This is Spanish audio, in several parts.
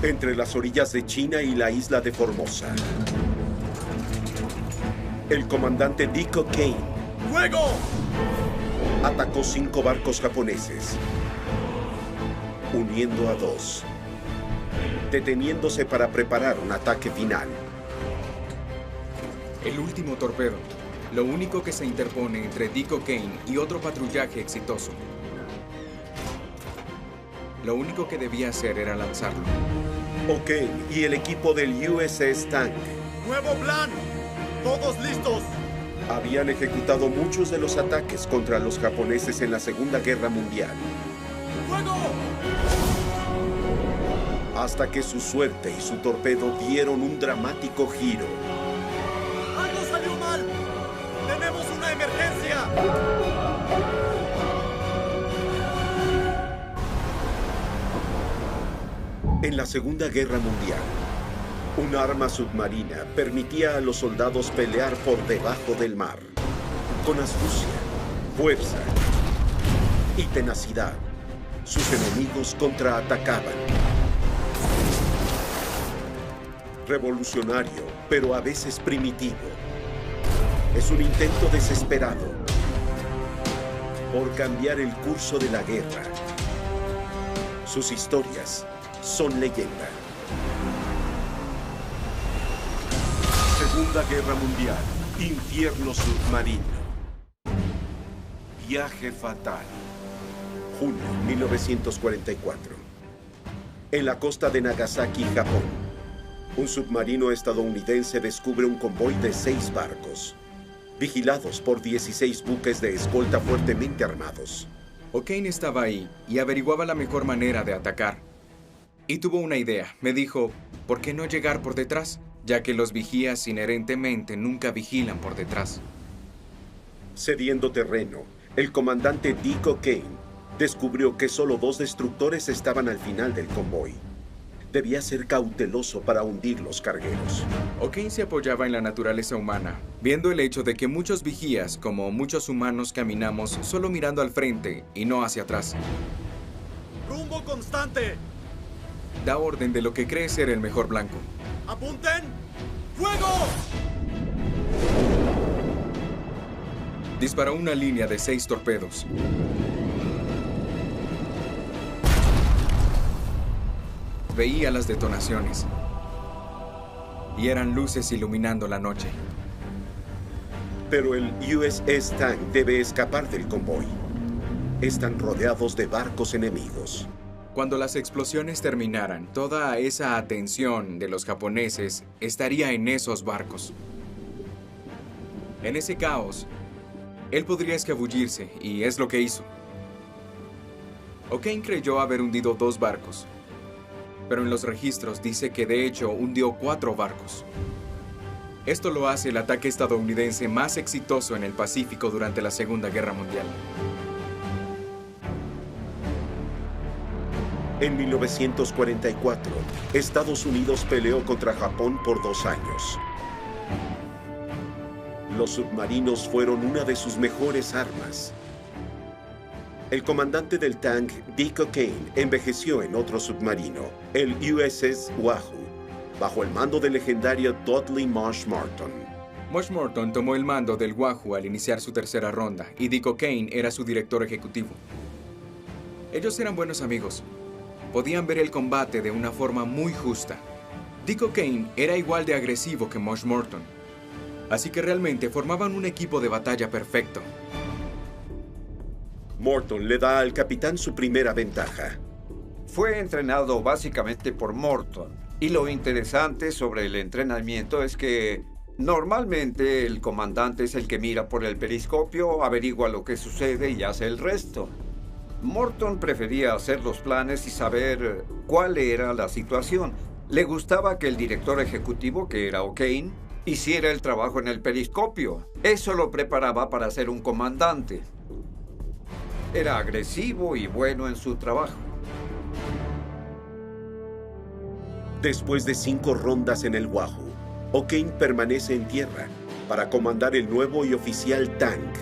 entre las orillas de China y la isla de Formosa. El comandante Dick O'Kane ¡Fuego! atacó 5 barcos japoneses, uniendo a 2, deteniéndose para preparar un ataque final. El último torpedo, lo único que se interpone entre Dick O'Kane y otro patrullaje exitoso. Lo único que debía hacer era lanzarlo. O'Kane y el equipo del USS Tank ¡Nuevo plan! ¡Todos listos! habían ejecutado muchos de los ataques contra los japoneses en la Segunda Guerra Mundial, ¡Fuego! hasta que su suerte y su torpedo dieron un dramático giro. ¡Algo salió mal! ¡Tenemos una emergencia! En la Segunda Guerra Mundial, un arma submarina permitía a los soldados pelear por debajo del mar. Con astucia, fuerza y tenacidad, sus enemigos contraatacaban. Revolucionario, pero a veces primitivo. Es un intento desesperado por cambiar el curso de la guerra. Sus historias son leyenda. Segunda Guerra Mundial. Infierno submarino. Viaje fatal. Junio 1944. En la costa de Nagasaki, Japón, un submarino estadounidense descubre un convoy de 6 barcos, vigilados por 16 buques de escolta fuertemente armados. O'Kane estaba ahí y averiguaba la mejor manera de atacar. Y tuvo una idea. Me dijo, ¿por qué no llegar por detrás? Ya que los vigías inherentemente nunca vigilan por detrás. Cediendo terreno, el comandante Dick O'Kane descubrió que solo 2 destructores estaban al final del convoy. Debía ser cauteloso para hundir los cargueros. O'Kane se apoyaba en la naturaleza humana, viendo el hecho de que muchos vigías, como muchos humanos, caminamos solo mirando al frente y no hacia atrás. ¡Rumbo constante! Da orden de lo que cree ser el mejor blanco. ¡Apunten! ¡Fuego! Disparó una línea de 6 torpedos. Veía las detonaciones. Y eran luces iluminando la noche. Pero el USS Tank debe escapar del convoy. Están rodeados de barcos enemigos. Cuando las explosiones terminaran, toda esa atención de los japoneses estaría en esos barcos. En ese caos, él podría escabullirse, y es lo que hizo. O'Kane creyó haber hundido 2 barcos, pero en los registros dice que de hecho hundió 4 barcos. Esto lo hace el ataque estadounidense más exitoso en el Pacífico durante la Segunda Guerra Mundial. En 1944, Estados Unidos peleó contra Japón por 2 años. Los submarinos fueron una de sus mejores armas. El comandante del tank, Dick O'Kane, envejeció en otro submarino, el USS Wahoo, bajo el mando del legendario Dudley Marsh Morton. Marsh Morton tomó el mando del Wahoo al iniciar su tercera ronda, y Dick O'Kane era su director ejecutivo. Ellos eran buenos amigos. Podían ver el combate de una forma muy justa. Dick O'Kane era igual de agresivo que Marsh Morton, así que realmente formaban un equipo de batalla perfecto. Morton le da al capitán su primera ventaja. Fue entrenado básicamente por Morton. Y lo interesante sobre el entrenamiento es que normalmente el comandante es el que mira por el periscopio, averigua lo que sucede y hace el resto. Morton prefería hacer los planes y saber cuál era la situación. Le gustaba que el director ejecutivo, que era O'Kane, hiciera el trabajo en el periscopio. Eso lo preparaba para ser un comandante. Era agresivo y bueno en su trabajo. Después de 5 rondas en el Wahoo, O'Kane permanece en tierra para comandar el nuevo y oficial tank.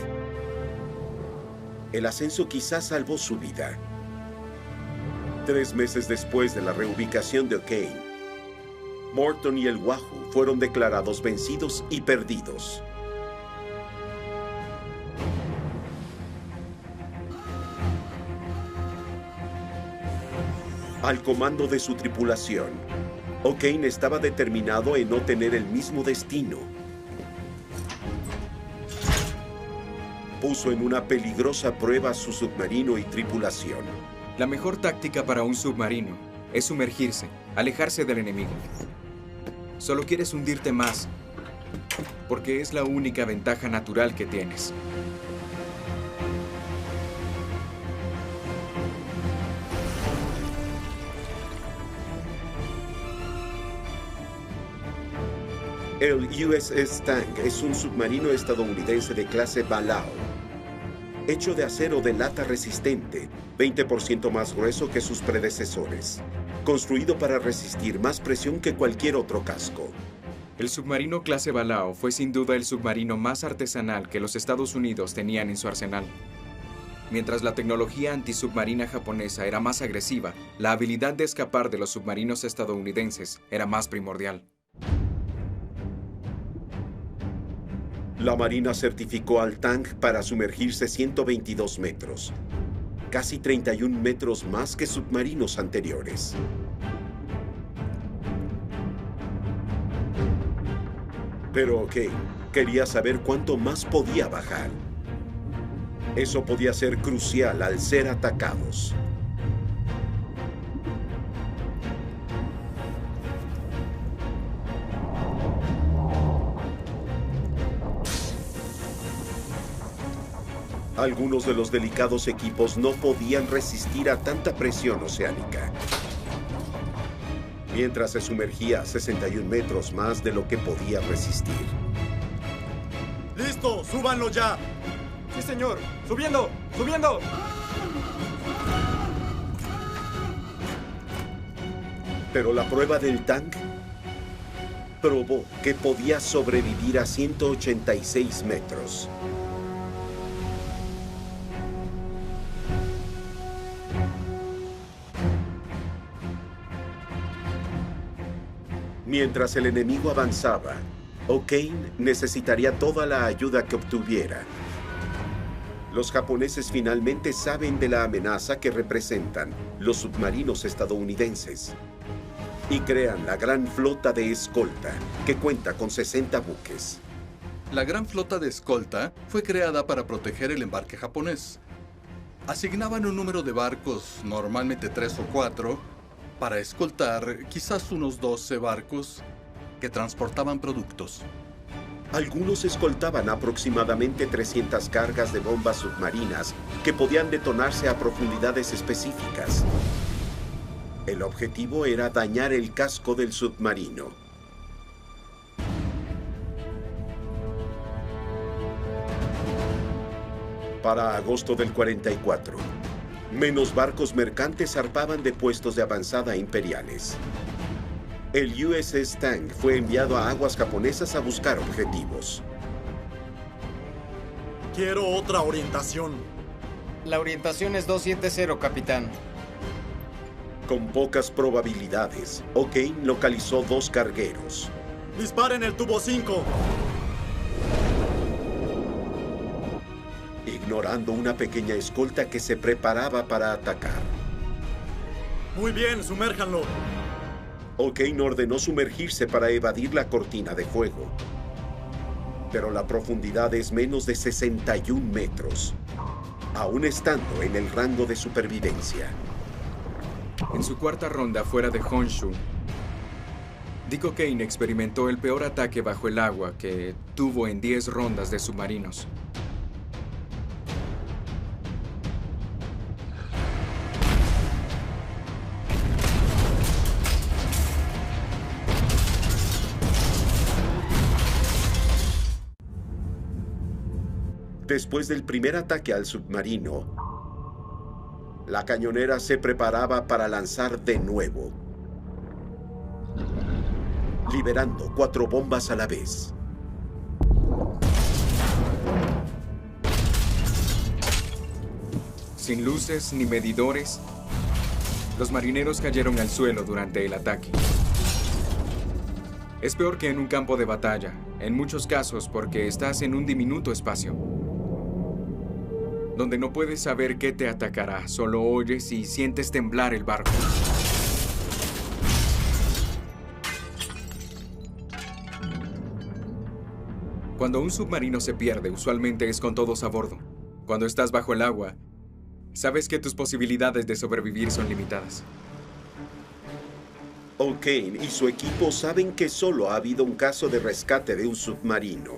El ascenso quizás salvó su vida. 3 meses después de la reubicación de O'Kane, Morton y el Wahoo fueron declarados vencidos y perdidos. Al comando de su tripulación, O'Kane estaba determinado en no tener el mismo destino. Puso en una peligrosa prueba su submarino y tripulación. La mejor táctica para un submarino es sumergirse, alejarse del enemigo. Solo quieres hundirte más, porque es la única ventaja natural que tienes. El USS Tang es un submarino estadounidense de clase Balao, hecho de acero de lata resistente, 20% más grueso que sus predecesores, construido para resistir más presión que cualquier otro casco. El submarino clase Balao fue sin duda el submarino más artesanal que los Estados Unidos tenían en su arsenal. Mientras la tecnología antisubmarina japonesa era más agresiva, la habilidad de escapar de los submarinos estadounidenses era más primordial. La Marina certificó al Tang para sumergirse 122 metros, casi 31 metros más que submarinos anteriores. Pero O'Kane quería saber cuánto más podía bajar. Eso podía ser crucial al ser atacados. Algunos de los delicados equipos no podían resistir a tanta presión oceánica. Mientras se sumergía a 61 metros más de lo que podía resistir. ¡Listo! ¡Súbanlo ya! ¡Sí, señor! ¡Subiendo! ¡Subiendo! Pero la prueba del Tang probó que podía sobrevivir a 186 metros. Mientras el enemigo avanzaba, O'Kane necesitaría toda la ayuda que obtuviera. Los japoneses finalmente saben de la amenaza que representan los submarinos estadounidenses y crean la Gran Flota de Escolta, que cuenta con 60 buques. La Gran Flota de Escolta fue creada para proteger el embarque japonés. Asignaban un número de barcos, normalmente 3 o 4, para escoltar quizás unos 12 barcos que transportaban productos. Algunos escoltaban aproximadamente 300 cargas de bombas submarinas que podían detonarse a profundidades específicas. El objetivo era dañar el casco del submarino. Para agosto del 44, menos barcos mercantes zarpaban de puestos de avanzada imperiales. El USS Tang fue enviado a aguas japonesas a buscar objetivos. Quiero otra orientación. La orientación es 270, capitán. Con pocas probabilidades, O'Kane localizó 2 cargueros. ¡Disparen el tubo 5! Ignorando una pequeña escolta que se preparaba para atacar. Muy bien, sumérjanlo. O'Kane ordenó sumergirse para evadir la cortina de fuego. Pero la profundidad es menos de 61 metros, aún estando en el rango de supervivencia. En su cuarta ronda fuera de Honshu, Dick O'Kane experimentó el peor ataque bajo el agua que tuvo en 10 rondas de submarinos. Después del primer ataque al submarino, la cañonera se preparaba para lanzar de nuevo, liberando 4 bombas a la vez. Sin luces ni medidores, Los marineros cayeron al suelo durante el ataque. Es peor que en un campo de batalla, en muchos casos porque estás en un diminuto espacio, donde no puedes saber qué te atacará, solo oyes y sientes temblar el barco. Cuando un submarino se pierde, usualmente es con todos a bordo. Cuando estás bajo el agua, sabes que tus posibilidades de sobrevivir son limitadas. O'Kane y su equipo saben que solo ha habido un caso de rescate de un submarino.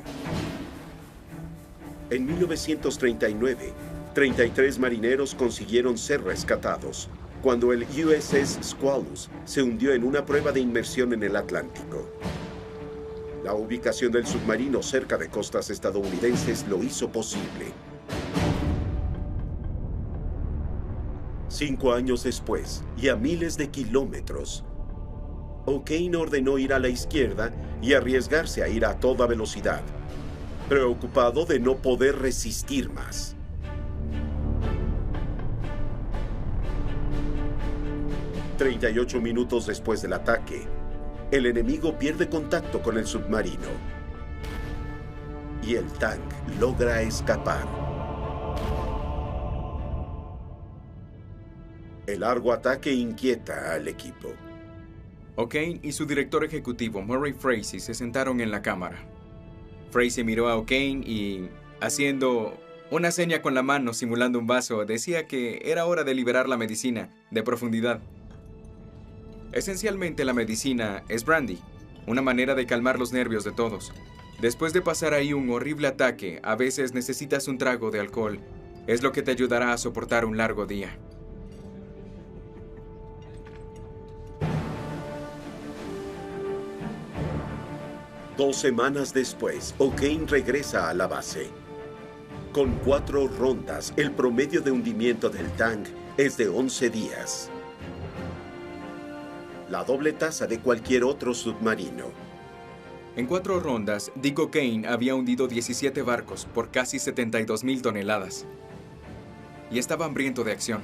En 1939, 33 marineros consiguieron ser rescatados cuando el USS Squalus se hundió en una prueba de inmersión en el Atlántico. La ubicación del submarino cerca de costas estadounidenses lo hizo posible. 5 años después, y a miles de kilómetros, O'Kane ordenó ir a la izquierda y arriesgarse a ir a toda velocidad, preocupado de no poder resistir más. «38 minutos después del ataque, el enemigo pierde contacto con el submarino y el tanque logra escapar. El largo ataque inquieta al equipo. O'Kane y su director ejecutivo, Murray Frazee, se sentaron en la cámara. Frazee miró a O'Kane y, haciendo una seña con la mano simulando un vaso, decía que era hora de liberar la medicina de profundidad. Esencialmente la medicina es brandy, una manera de calmar los nervios de todos. Después de pasar ahí un horrible ataque, a veces necesitas un trago de alcohol. Es lo que te ayudará a soportar un largo día. Dos semanas después, O'Kane regresa a la base. Con 4 rondas, el promedio de hundimiento del tanque es de 11 días. La doble tasa de cualquier otro submarino. En 4 rondas, Dick O'Kane había hundido 17 barcos por casi 72,000 toneladas. Y estaba hambriento de acción.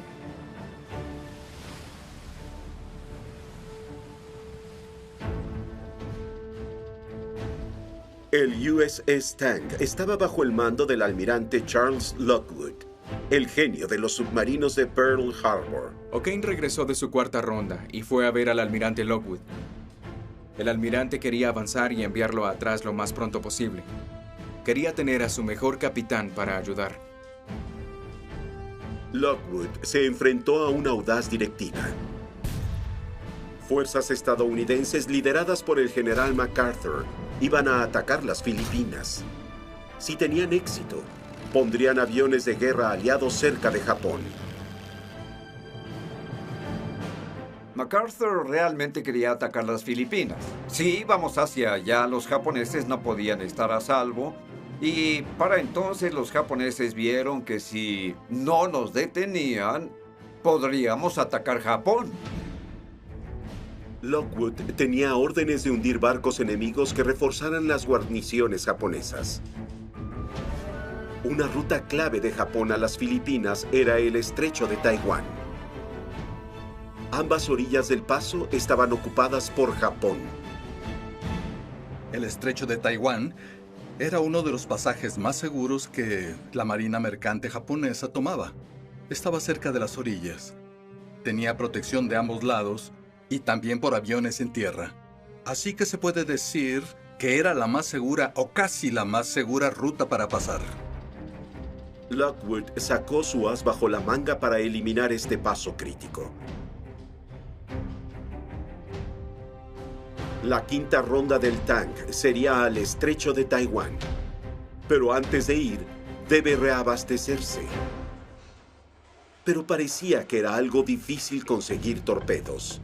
El USS Tank estaba bajo el mando del almirante Charles Lockwood, el genio de los submarinos de Pearl Harbor. O'Kane regresó de su 4ª ronda y fue a ver al almirante Lockwood. El almirante quería avanzar y enviarlo atrás lo más pronto posible. Quería tener a su mejor capitán para ayudar. Lockwood se enfrentó a una audaz directiva. Fuerzas estadounidenses lideradas por el general MacArthur iban a atacar las Filipinas. Si tenían éxito, pondrían aviones de guerra aliados cerca de Japón. MacArthur realmente quería atacar las Filipinas. Si íbamos hacia allá, los japoneses no podían estar a salvo. Y para entonces los japoneses vieron que si no nos detenían, podríamos atacar Japón. Lockwood tenía órdenes de hundir barcos enemigos que reforzaran las guarniciones japonesas. Una ruta clave de Japón a las Filipinas era el estrecho de Taiwán. Ambas orillas del paso estaban ocupadas por Japón. El estrecho de Taiwán era uno de los pasajes más seguros que la marina mercante japonesa tomaba. Estaba cerca de las orillas. Tenía protección de ambos lados y también por aviones en tierra. Así que se puede decir que era la más segura o casi la más segura ruta para pasar. Lockwood sacó su as bajo la manga para eliminar este paso crítico. La 5ª ronda del tank sería al estrecho de Taiwán. Pero antes de ir, debe reabastecerse. Pero parecía que era algo difícil conseguir torpedos.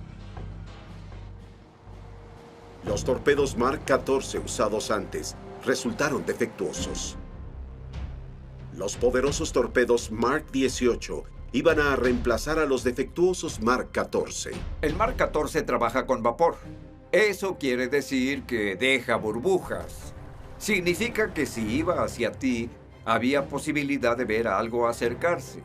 Los torpedos Mark 14 usados antes resultaron defectuosos. Los poderosos torpedos Mark 18 iban a reemplazar a los defectuosos Mark 14. El Mark 14 trabaja con vapor. Eso quiere decir que deja burbujas. Significa que si iba hacia ti, había posibilidad de ver a algo acercarse.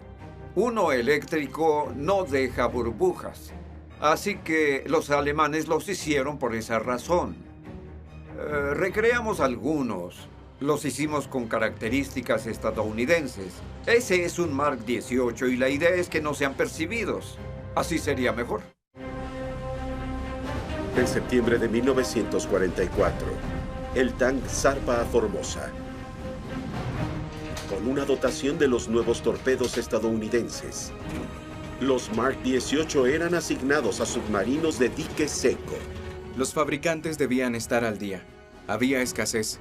Uno eléctrico no deja burbujas. Así que los alemanes los hicieron por esa razón. Recreamos algunos. Los hicimos con características estadounidenses. Ese es un Mark 18 y la idea es que no sean percibidos. Así sería mejor. En septiembre de 1944, el tanque zarpa a Formosa. Con una dotación de los nuevos torpedos estadounidenses. Los Mark 18 eran asignados a submarinos de dique seco. Los fabricantes debían estar al día. Había escasez.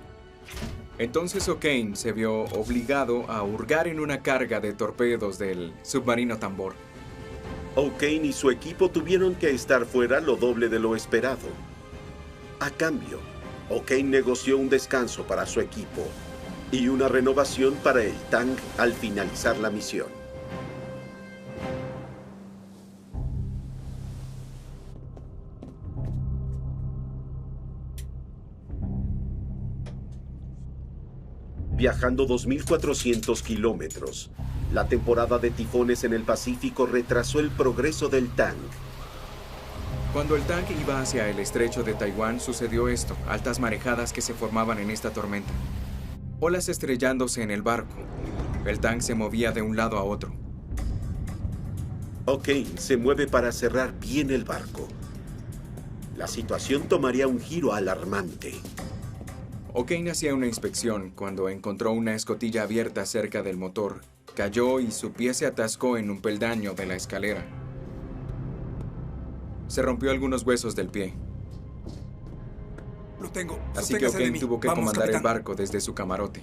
Entonces O'Kane se vio obligado a hurgar en una carga de torpedos del submarino Tambor. O'Kane y su equipo tuvieron que estar fuera lo doble de lo esperado. A cambio, O'Kane negoció un descanso para su equipo y una renovación para el tanque al finalizar la misión. Viajando 2.400 kilómetros, la temporada de tifones en el Pacífico retrasó el progreso del tanque. Cuando el tanque iba hacia el estrecho de Taiwán, sucedió esto: altas marejadas que se formaban en esta tormenta. Olas estrellándose en el barco. El tanque se movía de un lado a otro. O'Kane se mueve para cerrar bien el barco. La situación tomaría un giro alarmante. O'Kane hacía una inspección cuando encontró una escotilla abierta cerca del motor. Cayó y su pie se atascó en un peldaño de la escalera. Se rompió algunos huesos del pie. Lo tengo. Así que O'Kane tuvo que comandar el barco desde su camarote.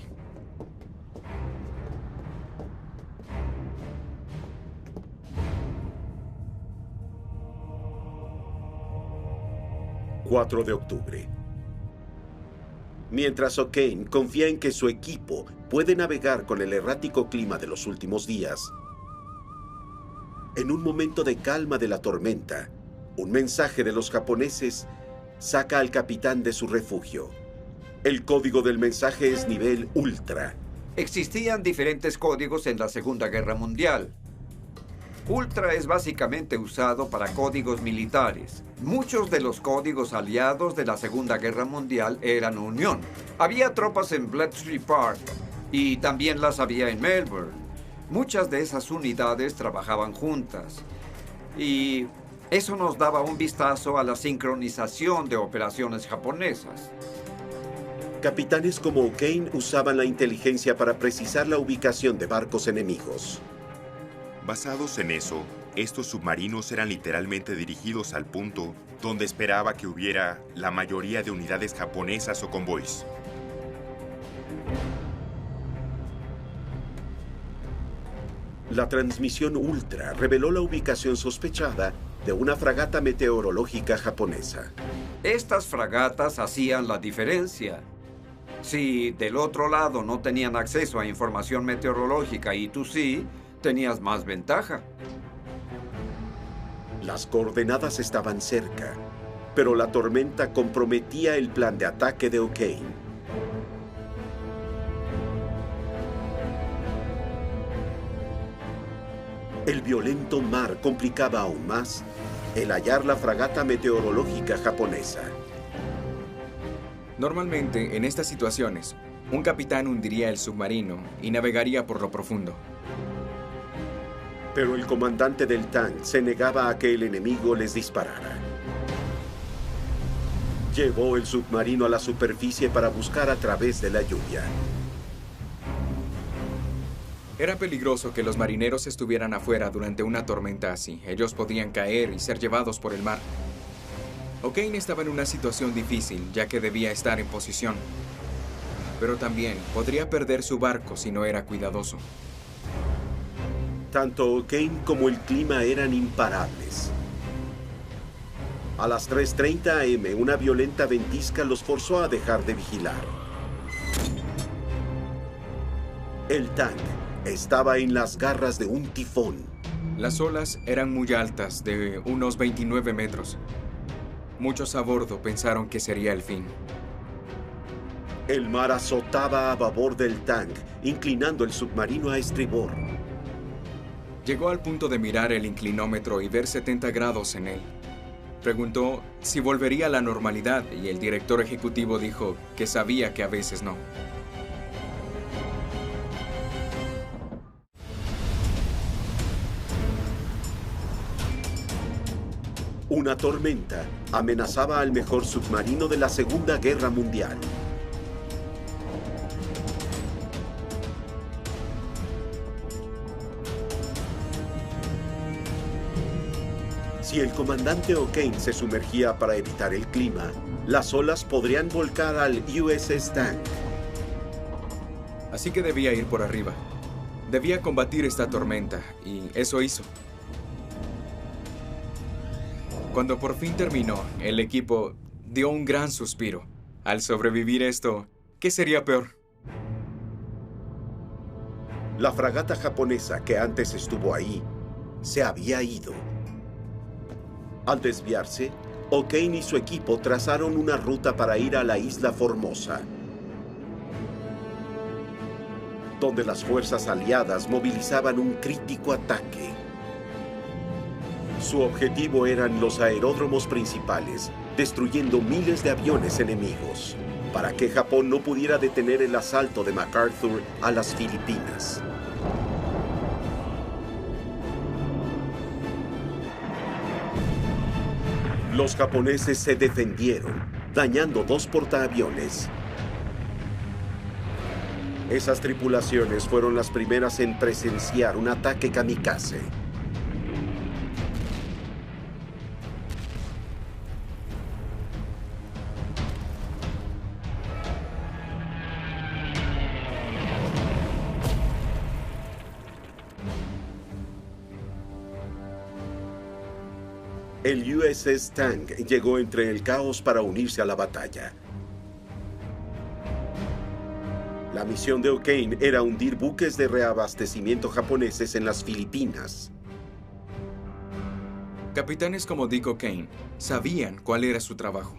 ...4 de octubre. Mientras O'Kane confía en que su equipo puede navegar con el errático clima de los últimos días, en un momento de calma de la tormenta, un mensaje de los japoneses saca al capitán de su refugio. El código del mensaje es nivel Ultra. Existían diferentes códigos en la Segunda Guerra Mundial. Ultra es básicamente usado para códigos militares. Muchos de los códigos aliados de la Segunda Guerra Mundial eran Unión. Había tropas en Bletchley Park y también las había en Melbourne. Muchas de esas unidades trabajaban juntas y eso nos daba un vistazo a la sincronización de operaciones japonesas. Capitanes como O'Kane usaban la inteligencia para precisar la ubicación de barcos enemigos. Basados en eso, estos submarinos eran literalmente dirigidos al punto donde esperaba que hubiera la mayoría de unidades japonesas o convoys. La transmisión Ultra reveló la ubicación sospechada de una fragata meteorológica japonesa. Estas fragatas hacían la diferencia. Si del otro lado no tenían acceso a información meteorológica y tú sí, tenías más ventaja. Las coordenadas estaban cerca, pero la tormenta comprometía el plan de ataque de O'Kane. El violento mar complicaba aún más el hallar la fragata meteorológica japonesa. Normalmente, en estas situaciones, un capitán hundiría el submarino y navegaría por lo profundo. Pero el comandante del tanque se negaba a que el enemigo les disparara. Llevó el submarino a la superficie para buscar a través de la lluvia. Era peligroso que los marineros estuvieran afuera durante una tormenta así. Ellos podían caer y ser llevados por el mar. O'Kane estaba en una situación difícil, ya que debía estar en posición. Pero también podría perder su barco si no era cuidadoso. Tanto O'Kane como el clima eran imparables. A las 3:30 am, una violenta ventisca los forzó a dejar de vigilar. El tanque estaba en las garras de un tifón. Las olas eran muy altas, de unos 29 metros. Muchos a bordo pensaron que sería el fin. El mar azotaba a babor del tanque, inclinando el submarino a estribor. Llegó al punto de mirar el inclinómetro y ver 70 grados en él. Preguntó si volvería a la normalidad y el director ejecutivo dijo que sabía que a veces no. Una tormenta amenazaba al mejor submarino de la Segunda Guerra Mundial. Si el comandante O'Kane se sumergía para evitar el clima, las olas podrían volcar al USS Tank. Así que debía ir por arriba. Debía combatir esta tormenta, y eso hizo. Cuando por fin terminó, el equipo dio un gran suspiro. Al sobrevivir esto, ¿qué sería peor? La fragata japonesa que antes estuvo ahí se había ido. Al desviarse, O'Kane y su equipo trazaron una ruta para ir a la isla Formosa, donde las fuerzas aliadas movilizaban un crítico ataque. Su objetivo eran los aeródromos principales, destruyendo miles de aviones enemigos, para que Japón no pudiera detener el asalto de MacArthur a las Filipinas. Los japoneses se defendieron, dañando 2 portaaviones. Esas tripulaciones fueron las primeras en presenciar un ataque kamikaze. El USS Tank llegó entre el caos para unirse a la batalla. La misión de O'Kane era hundir buques de reabastecimiento japoneses en las Filipinas. Capitanes como Dick O'Kane sabían cuál era su trabajo.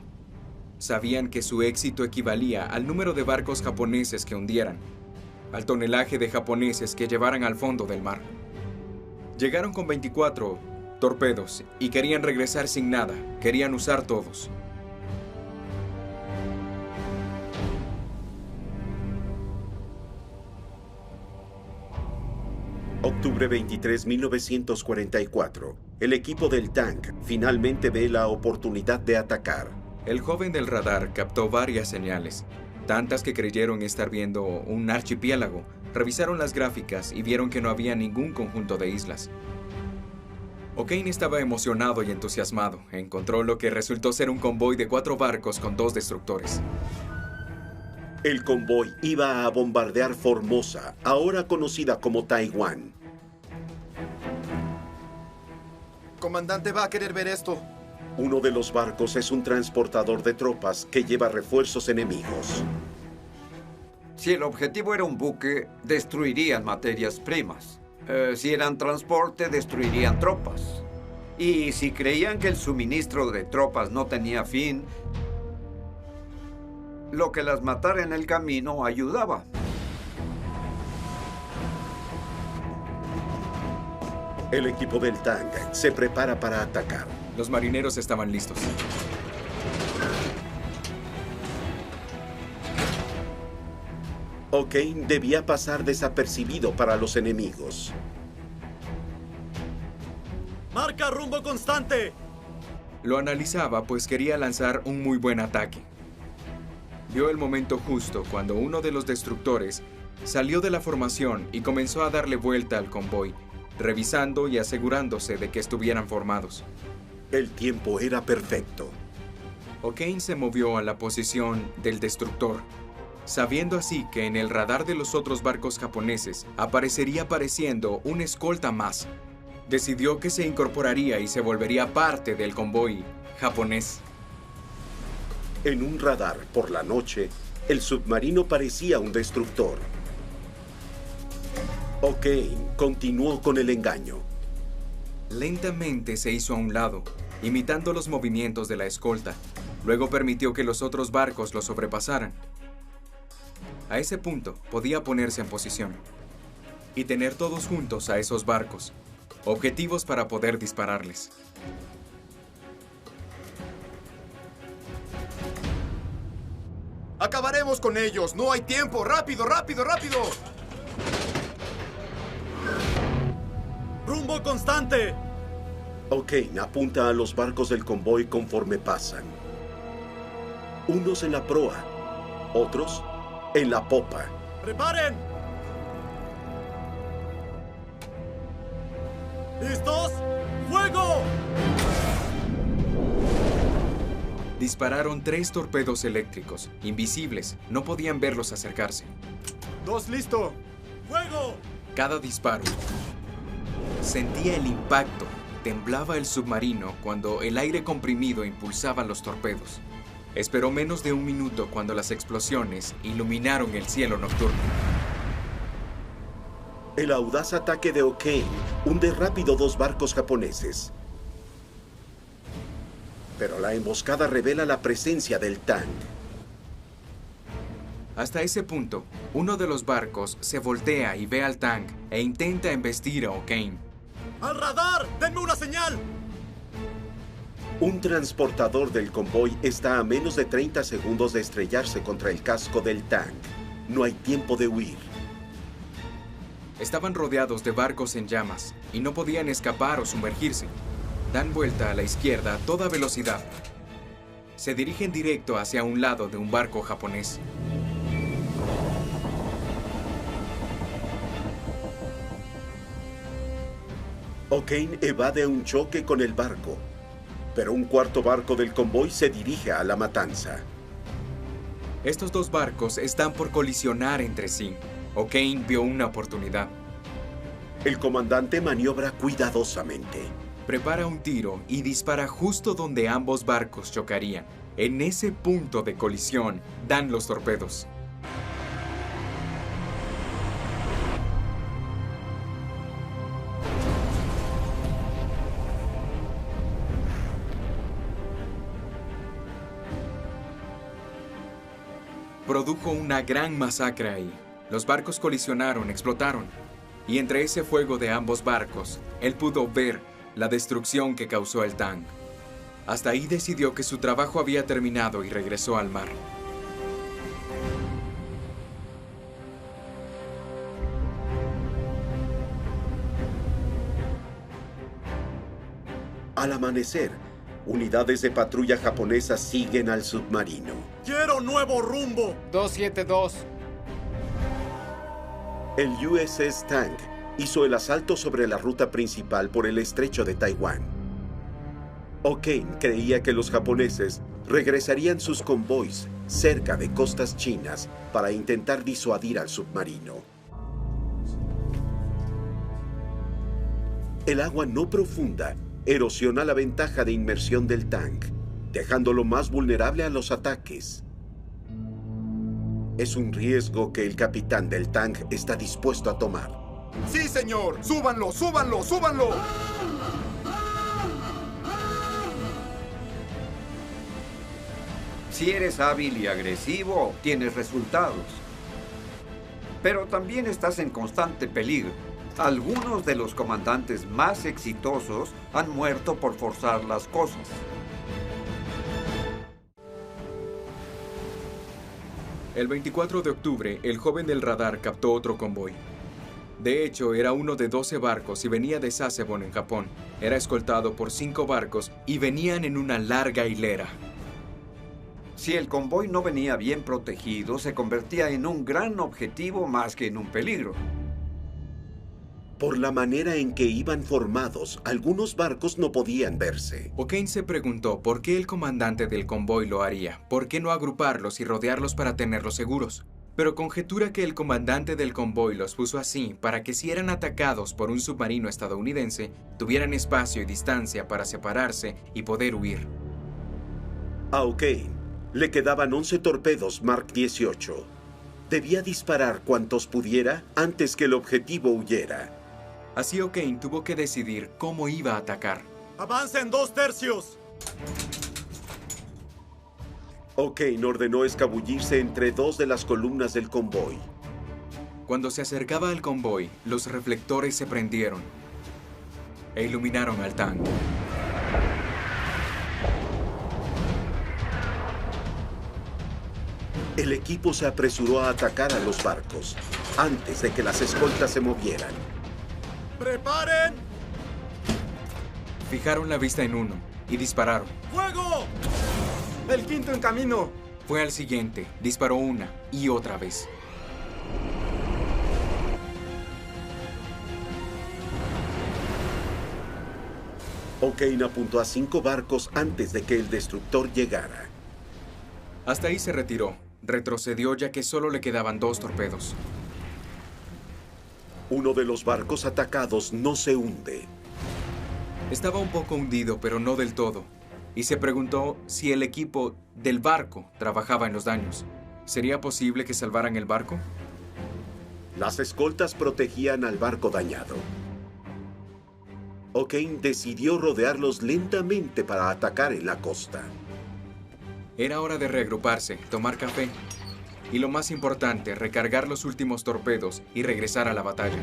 Sabían que su éxito equivalía al número de barcos japoneses que hundieran, al tonelaje de japoneses que llevaran al fondo del mar. Llegaron con 24 torpedos y querían regresar sin nada, querían usar todos. Octubre 23, 1944. El equipo del Tank finalmente ve la oportunidad de atacar. El joven del radar captó varias señales, tantas que creyeron estar viendo un archipiélago. Revisaron las gráficas y vieron que no había ningún conjunto de islas. O'Kane estaba emocionado y entusiasmado. Encontró lo que resultó ser un convoy de 4 barcos con 2 destructores. El convoy iba a bombardear Formosa, ahora conocida como Taiwán. Comandante va a querer ver esto. Uno de los barcos es un transportador de tropas que lleva refuerzos enemigos. Si el objetivo era un buque, destruirían materias primas. Si eran transporte, destruirían tropas. Y si creían que el suministro de tropas no tenía fin, lo que las matara en el camino ayudaba. El equipo del Tank se prepara para atacar. Los marineros estaban listos. O'Kane debía pasar desapercibido para los enemigos. ¡Marca rumbo constante! Lo analizaba pues quería lanzar un muy buen ataque. Vio el momento justo cuando uno de los destructores salió de la formación y comenzó a darle vuelta al convoy, revisando y asegurándose de que estuvieran formados. El tiempo era perfecto. O'Kane se movió a la posición del destructor, sabiendo así que en el radar de los otros barcos japoneses aparecería apareciendo una escolta más. Decidió que se incorporaría y se volvería parte del convoy japonés. En un radar por la noche, el submarino parecía un destructor. O'Kane continuó con el engaño. Lentamente se hizo a un lado, imitando los movimientos de la escolta. Luego permitió que los otros barcos lo sobrepasaran. A ese punto podía ponerse en posición y tener todos juntos a esos barcos. objetivos para poder dispararles. ¡Acabaremos con ellos! ¡No hay tiempo! ¡Rápido, rápido, rápido! ¡Rumbo constante! O'Kane apunta a los barcos del convoy conforme pasan. Unos en la proa, otros en la popa. ¡Preparen! ¿Listos? ¡Fuego! Dispararon 3 torpedos eléctricos, invisibles, no podían verlos acercarse. 2 listo. ¡Fuego! Cada disparo sentía el impacto. Temblaba el submarino cuando el aire comprimido impulsaba los torpedos. Esperó menos de un minuto cuando las explosiones iluminaron el cielo nocturno. El audaz ataque de O'Kane hunde rápido 2 barcos japoneses. Pero la emboscada revela la presencia del Tang. Hasta ese punto, uno de los barcos se voltea y ve al Tang e intenta embestir a O'Kane. ¡Al radar! ¡Denme una señal! Un transportador del convoy está a menos de 30 segundos de estrellarse contra el casco del Tang. No hay tiempo de huir. Estaban rodeados de barcos en llamas y no podían escapar o sumergirse. Dan vuelta a la izquierda a toda velocidad. Se dirigen directo hacia un lado de un barco japonés. O'Kane evade un choque con el barco, pero un cuarto barco del convoy se dirige a la matanza. Estos 2 barcos están por colisionar entre sí. O'Kane vio una oportunidad. El comandante maniobra cuidadosamente. Prepara un tiro y dispara justo donde ambos barcos chocarían. En ese punto de colisión, dan los torpedos. Produjo una gran masacre ahí. Los barcos colisionaron, explotaron. Y entre ese fuego de ambos barcos, él pudo ver la destrucción que causó el Tang. Hasta ahí decidió que su trabajo había terminado y regresó al mar. Al amanecer, unidades de patrulla japonesas siguen al submarino. ¡Quiero nuevo rumbo! 272. El USS Tang hizo el asalto sobre la ruta principal por el estrecho de Taiwán. O'Kane creía que los japoneses regresarían sus convoys cerca de costas chinas para intentar disuadir al submarino. El agua no profunda erosiona la ventaja de inmersión del Tang, dejándolo más vulnerable a los ataques. Es un riesgo que el capitán del Tang está dispuesto a tomar. ¡Sí, señor! ¡Súbanlo, súbanlo, súbanlo! Si eres hábil y agresivo, obtienes resultados. Pero también estás en constante peligro. Algunos de los comandantes más exitosos han muerto por forzar las cosas. El 24 de octubre, el joven del radar captó otro convoy. De hecho, era uno de 12 barcos y venía de Sasebon, en Japón. Era escoltado por 5 barcos y venían en una larga hilera. Si el convoy no venía bien protegido, se convertía en un gran objetivo más que en un peligro. Por la manera en que iban formados, algunos barcos no podían verse. O'Kane se preguntó por qué el comandante del convoy lo haría, por qué no agruparlos y rodearlos para tenerlos seguros. Pero conjetura que el comandante del convoy los puso así para que si eran atacados por un submarino estadounidense, tuvieran espacio y distancia para separarse y poder huir. A O'Kane le quedaban 11 torpedos Mark 18. Debía disparar cuantos pudiera antes que el objetivo huyera. Así O'Kane tuvo que decidir cómo iba a atacar. ¡Avancen 2 tercios! O'Kane ordenó escabullirse entre 2 de las columnas del convoy. Cuando se acercaba al convoy, los reflectores se prendieron. e iluminaron al Tang. El equipo se apresuró a atacar a los barcos antes de que las escoltas se movieran. ¡Preparen! Fijaron la vista en uno y dispararon. ¡Fuego! ¡El quinto en camino! Fue al siguiente, disparó una y otra vez. O'Kane apuntó a 5 barcos antes de que el destructor llegara. Hasta ahí se retiró. Retrocedió ya que solo le quedaban 2 torpedos. Uno de los barcos atacados no se hunde. Estaba un poco hundido, pero no del todo. Y se preguntó si el equipo del barco trabajaba en los daños. ¿Sería posible que salvaran el barco? Las escoltas protegían al barco dañado. O'Kane decidió rodearlos lentamente para atacar en la costa. Era hora de reagruparse, tomar café. Y lo más importante, recargar los últimos torpedos y regresar a la batalla.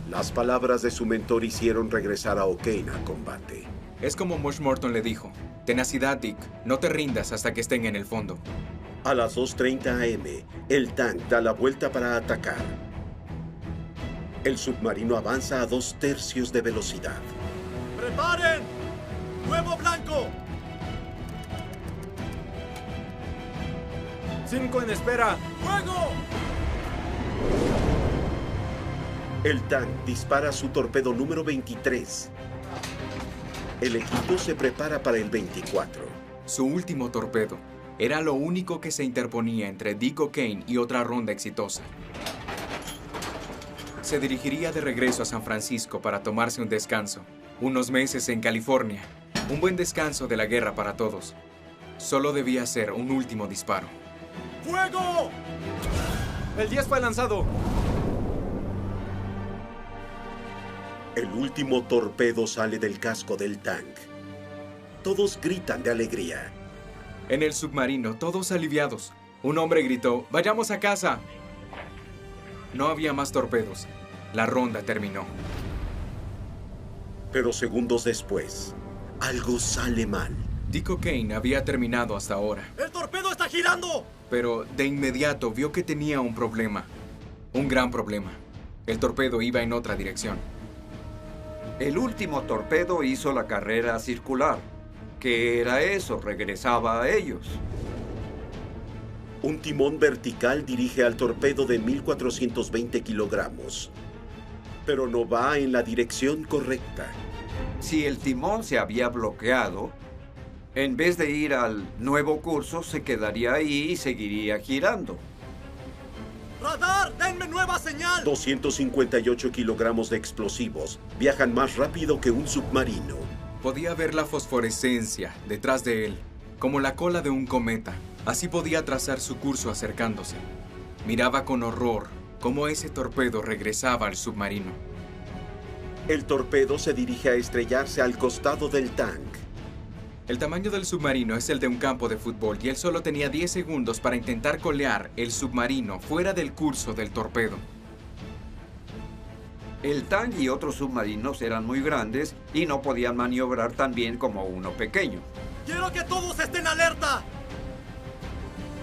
Las palabras de su mentor hicieron regresar a O'Kane al combate. Es como Mosh Morton le dijo: tenacidad, Dick, no te rindas hasta que estén en el fondo. A las 2:30 am, el Tang da la vuelta para atacar. El submarino avanza a 2/3 de velocidad. ¡Preparen! ¡Nuevo blanco! 5 en espera. ¡Fuego! El Tang dispara su torpedo número 23. El equipo se prepara para el 24. Su último torpedo era lo único que se interponía entre Dick O'Kane y otra ronda exitosa. Se dirigiría de regreso a San Francisco para tomarse un descanso. Unos meses en California. Un buen descanso de la guerra para todos. Solo debía hacer un último disparo. ¡Fuego! El 10 fue lanzado. El último torpedo sale del casco del Tang. Todos gritan de alegría. En el submarino, todos aliviados. Un hombre gritó: ¡vayamos a casa! No había más torpedos. La ronda terminó. Pero segundos después, algo sale mal. Dick O'Kane había terminado hasta ahora. ¡El torpedo está girando! Pero de inmediato vio que tenía un problema. Un gran problema. El torpedo iba en otra dirección. El último torpedo hizo la carrera circular. ¿Qué era eso? Regresaba a ellos. Un timón vertical dirige al torpedo de 1.420 kilogramos. Pero no va en la dirección correcta. Si el timón se había bloqueado, en vez de ir al nuevo curso, se quedaría ahí y seguiría girando. ¡Radar! ¡Denme nueva señal! 258 kilogramos de explosivos viajan más rápido que un submarino. Podía ver la fosforescencia detrás de él, como la cola de un cometa. Así podía trazar su curso acercándose. Miraba con horror cómo ese torpedo regresaba al submarino. El torpedo se dirige a estrellarse al costado del Tang. El tamaño del submarino es el de un campo de fútbol y él solo tenía 10 segundos para intentar colear el submarino fuera del curso del torpedo. El Tang y otros submarinos eran muy grandes y no podían maniobrar tan bien como uno pequeño. ¡Quiero que todos estén alerta!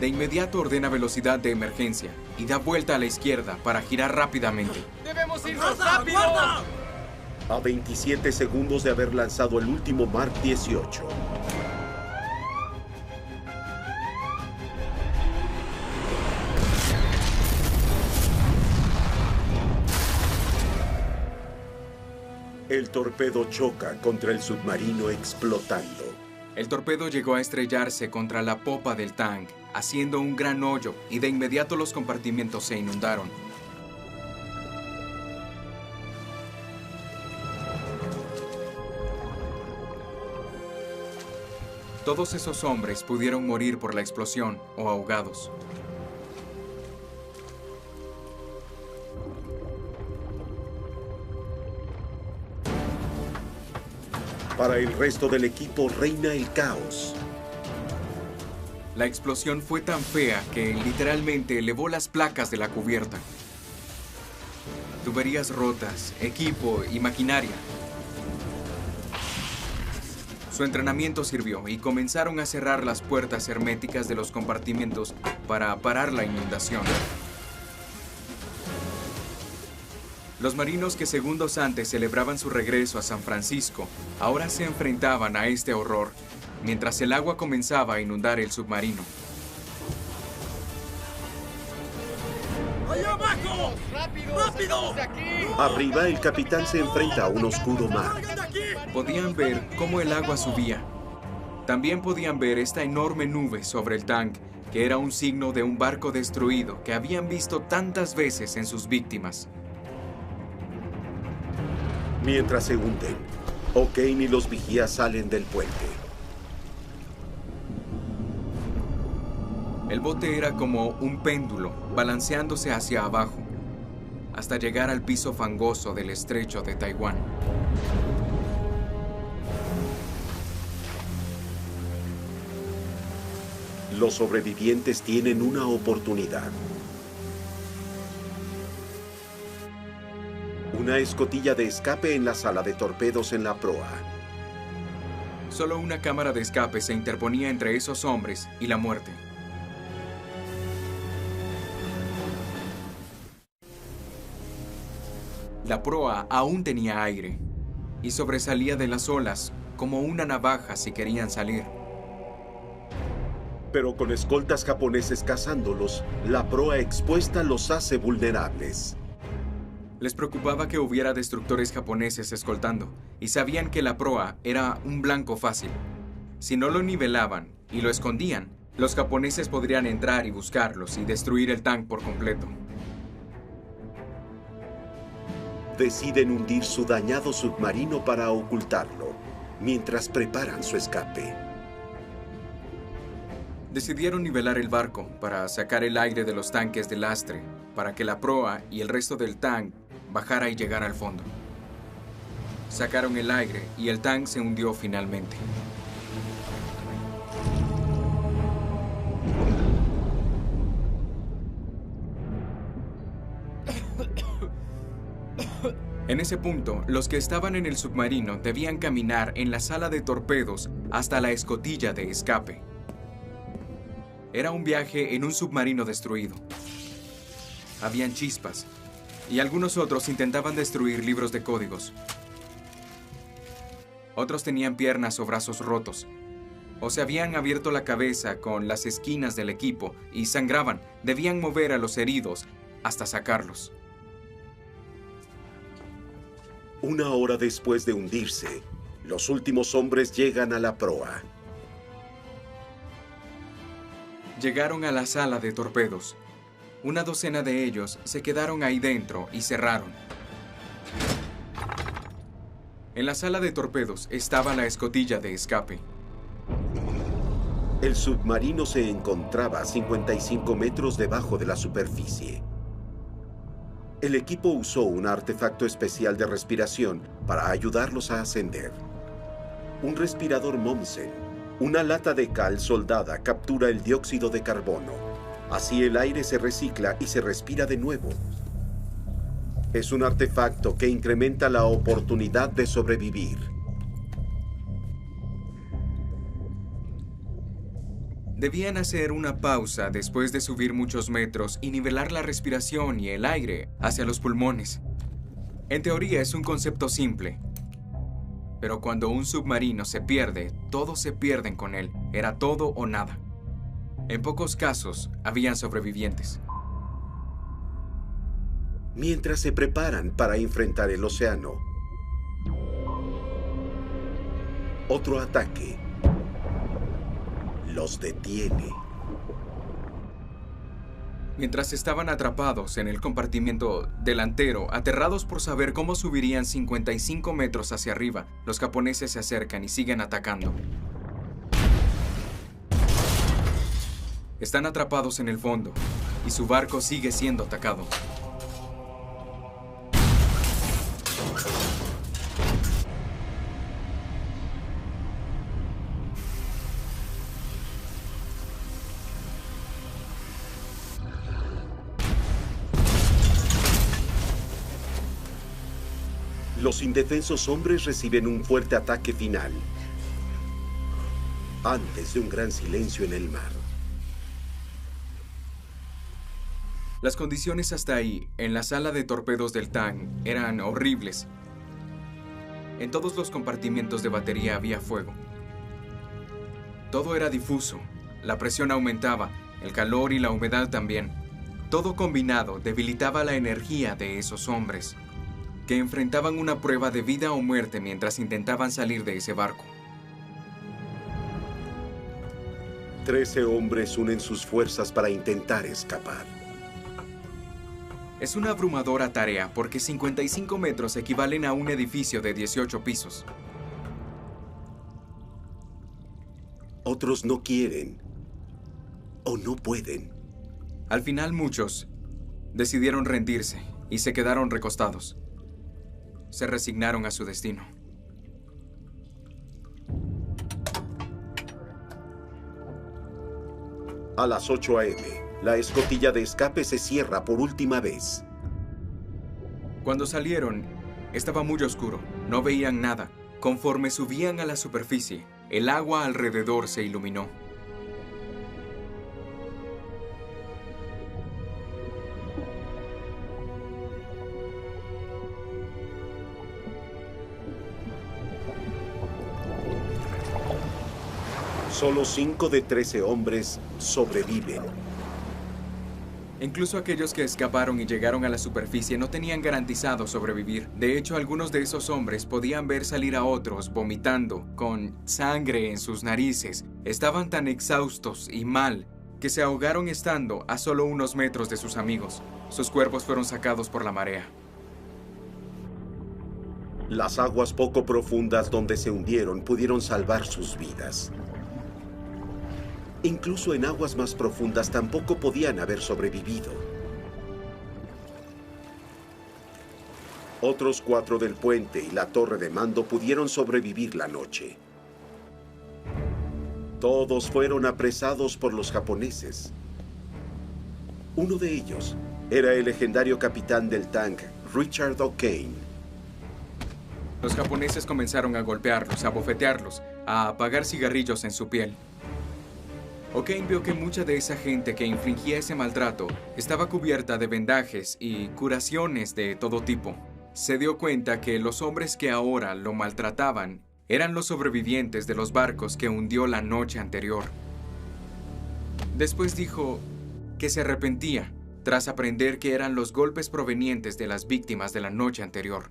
De inmediato ordena velocidad de emergencia y da vuelta a la izquierda para girar rápidamente. ¡Debemos irnos ¡Guarda! rápido! ¡Guarda! A 27 segundos de haber lanzado el último Mark 18. El torpedo choca contra el submarino explotando. El torpedo llegó a estrellarse contra la popa del Tang, haciendo un gran hoyo, y de inmediato los compartimientos se inundaron. Todos esos hombres pudieron morir por la explosión o ahogados. Para el resto del equipo reina el caos. La explosión fue tan fea que literalmente elevó las placas de la cubierta. tuberías rotas, equipo y maquinaria. Su entrenamiento sirvió y comenzaron a cerrar las puertas herméticas de los compartimentos para parar la inundación. Los marinos que segundos antes celebraban su regreso a San Francisco ahora se enfrentaban a este horror, mientras el agua comenzaba a inundar el submarino. ¡Allá abajo! ¡Rápido! Arriba, el capitán se enfrenta a un oscuro mar. ¡Salgan de aquí! Podían ver cómo el agua subía. También podían ver esta enorme nube sobre el tanque, que era un signo de un barco destruido que habían visto tantas veces en sus víctimas. Mientras se hunden, O'Kane y los vigías salen del puente. El bote era como un péndulo, balanceándose hacia abajo, hasta llegar al piso fangoso del estrecho de Taiwán. Los sobrevivientes tienen una oportunidad. Una escotilla de escape en la sala de torpedos en la proa. Solo una cámara de escape se interponía entre esos hombres y la muerte. La proa aún tenía aire y sobresalía de las olas como una navaja si querían salir. Pero con escoltas japoneses cazándolos, la proa expuesta los hace vulnerables. Les preocupaba que hubiera destructores japoneses escoltando, y sabían que la proa era un blanco fácil. Si no lo nivelaban y lo escondían, los japoneses podrían entrar y buscarlos y destruir el tanque por completo. Deciden hundir su dañado submarino para ocultarlo, mientras preparan su escape. Decidieron nivelar el barco para sacar el aire de los tanques de lastre, para que la proa y el resto del tanque bajara y llegara al fondo. Sacaron el aire y el tanque se hundió finalmente. En ese punto, los que estaban en el submarino debían caminar en la sala de torpedos hasta la escotilla de escape. Era un viaje en un submarino destruido. Habían chispas, y algunos otros intentaban destruir libros de códigos. Otros tenían piernas o brazos rotos, o se habían abierto la cabeza con las esquinas del equipo y sangraban. Debían mover a los heridos hasta sacarlos. Una hora después de hundirse, los últimos hombres llegan a la proa. Llegaron a la sala de torpedos. Una docena de ellos se quedaron ahí dentro y cerraron. En la sala de torpedos estaba la escotilla de escape. El submarino se encontraba a 55 metros debajo de la superficie. El equipo usó un artefacto especial de respiración para ayudarlos a ascender. Un respirador Momsen, una lata de cal soldada, captura el dióxido de carbono. Así el aire se recicla y se respira de nuevo. Es un artefacto que incrementa la oportunidad de sobrevivir. Debían hacer una pausa después de subir muchos metros y nivelar la respiración y el aire hacia los pulmones. En teoría es un concepto simple, pero cuando un submarino se pierde, todos se pierden con él. Era todo o nada. En pocos casos, habían sobrevivientes. Mientras se preparan para enfrentar el océano, otro ataque los detiene. Mientras estaban atrapados en el compartimiento delantero, aterrados por saber cómo subirían 55 metros hacia arriba, los japoneses se acercan y siguen atacando. Están atrapados en el fondo y su barco sigue siendo atacado. Los indefensos hombres reciben un fuerte ataque final, antes de un gran silencio en el mar. Las condiciones hasta ahí, en la sala de torpedos del Tang, eran horribles. En todos los compartimientos de batería había fuego. Todo era difuso, la presión aumentaba, el calor y la humedad también. Todo combinado debilitaba la energía de esos hombres, que enfrentaban una prueba de vida o muerte mientras intentaban salir de ese barco. 13 hombres unen sus fuerzas para intentar escapar. Es una abrumadora tarea porque 55 metros equivalen a un edificio de 18 pisos. Otros no quieren o no pueden. Al final muchos decidieron rendirse y se quedaron recostados. Se resignaron a su destino. A las 8 a.m., la escotilla de escape se cierra por última vez. Cuando salieron, estaba muy oscuro. No veían nada. Conforme subían a la superficie, el agua alrededor se iluminó. Solo 5 de 13 hombres sobreviven. Incluso aquellos que escaparon y llegaron a la superficie no tenían garantizado sobrevivir. De hecho, algunos de esos hombres podían ver salir a otros vomitando, con sangre en sus narices. Estaban tan exhaustos y mal que se ahogaron estando a solo unos metros de sus amigos. Sus cuerpos fueron sacados por la marea. Las aguas poco profundas donde se hundieron pudieron salvar sus vidas. Incluso en aguas más profundas tampoco podían haber sobrevivido. Otros 4 del puente y la torre de mando pudieron sobrevivir la noche. Todos fueron apresados por los japoneses. Uno de ellos era el legendario capitán del Tang, Richard O'Kane. Los japoneses comenzaron a golpearlos, a bofetearlos, a apagar cigarrillos en su piel. O'Kane vio que mucha de esa gente que infligía ese maltrato estaba cubierta de vendajes y curaciones de todo tipo. Se dio cuenta que los hombres que ahora lo maltrataban eran los sobrevivientes de los barcos que hundió la noche anterior. Después dijo que se arrepentía tras aprender que eran los golpes provenientes de las víctimas de la noche anterior.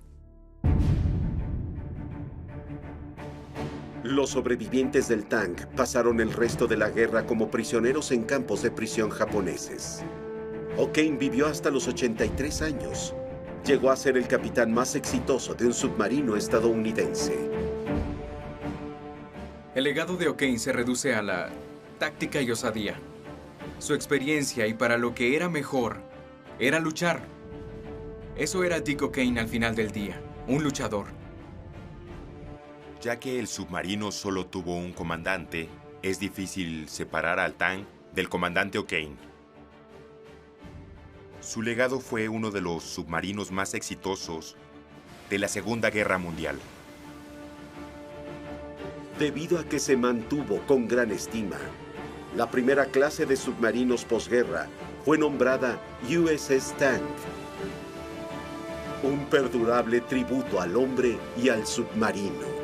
Los sobrevivientes del Tang pasaron el resto de la guerra como prisioneros en campos de prisión japoneses. O'Kane vivió hasta los 83 años. Llegó a ser el capitán más exitoso de un submarino estadounidense. El legado de O'Kane se reduce a la táctica y osadía. Su experiencia y para lo que era mejor era luchar. Eso era Dick O'Kane al final del día, un luchador. Ya que el submarino solo tuvo un comandante, es difícil separar al Tang del comandante O'Kane. Su legado fue uno de los submarinos más exitosos de la Segunda Guerra Mundial. Debido a que se mantuvo con gran estima, la primera clase de submarinos posguerra fue nombrada USS Tang. Un perdurable tributo al hombre y al submarino.